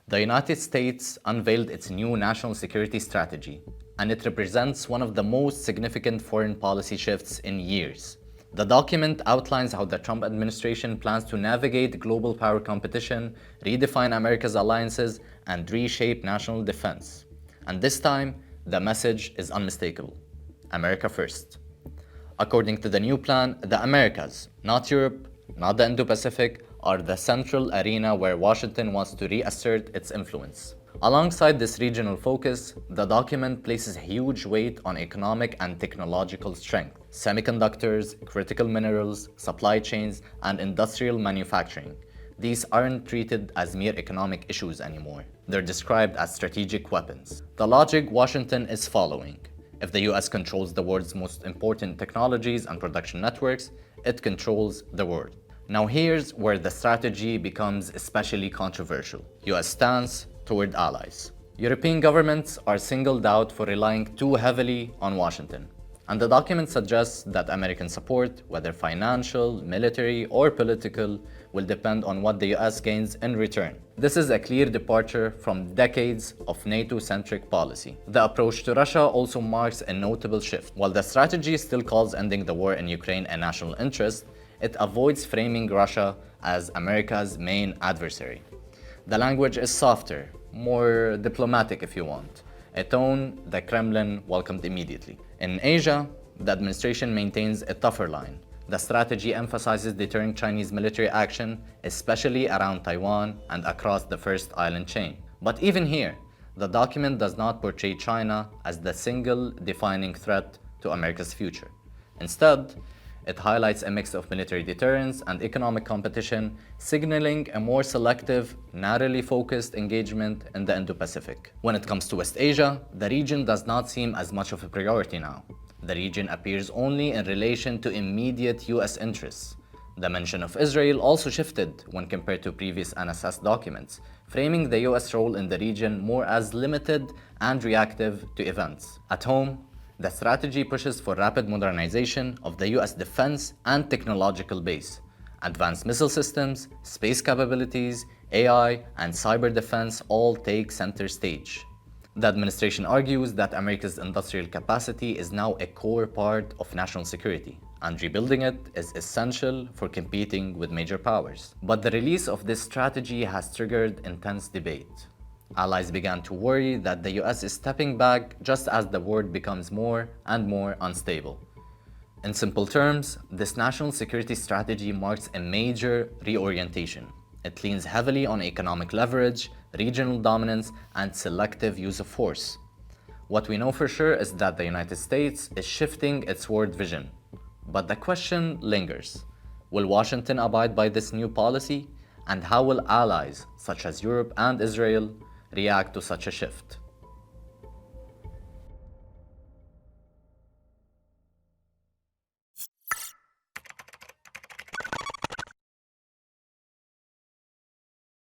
The United States unveiled its new national security strategy, and it represents one of the most significant foreign policy shifts in years. The document outlines how the Trump administration plans to navigate global power competition, redefine America's alliances, and reshape national defense. And this time, the message is unmistakable: America first. According to the new plan, the Americas, not Europe, not the Indo-Pacific, are the central arena where Washington wants to reassert its influence. Alongside this regional focus, the document places huge weight on economic and technological strength. Semiconductors, critical minerals, supply chains, and industrial manufacturing. These aren't treated as mere economic issues anymore. They're described as strategic weapons. The logic Washington is following: if the US controls the world's most important technologies and production networks, it controls the world. Now here's where the strategy becomes especially controversial: US stance toward allies. European governments are singled out for relying too heavily on Washington, and the document suggests that American support, whether financial, military, or political, will depend on what the US gains in return. This is a clear departure from decades of NATO-centric policy. The approach to Russia also marks a notable shift. While the strategy still calls ending the war in Ukraine a national interest, it avoids framing Russia as America's main adversary. The language is softer, more diplomatic if you want, a tone the Kremlin welcomed immediately. In Asia, the administration maintains a tougher line. The strategy emphasizes deterring Chinese military action, especially around Taiwan and across the First Island chain. But even here, the document does not portray China as the single defining threat to America's future. Instead, it highlights a mix of military deterrence and economic competition, signaling a more selective, narrowly focused engagement in the Indo-Pacific. When it comes to West Asia, the region does not seem as much of a priority now. The region appears only in relation to immediate US interests. The mention of Israel also shifted when compared to previous NSS documents, framing the US role in the region more as limited and reactive to events. At home, the strategy pushes for rapid modernization of the US defense and technological base. Advanced missile systems, space capabilities, AI, and cyber defense all take center stage. The administration argues that America's industrial capacity is now a core part of national security, and rebuilding it is essential for competing with major powers. But the release of this strategy has triggered intense debate. Allies began to worry that the US is stepping back just as the world becomes more and more unstable. In simple terms, this national security strategy marks a major reorientation. It leans heavily on economic leverage, regional dominance, and selective use of force. What we know for sure is that the United States is shifting its world vision. But the question lingers: will Washington abide by this new policy? And how will allies, such as Europe and Israel, react to such a shift?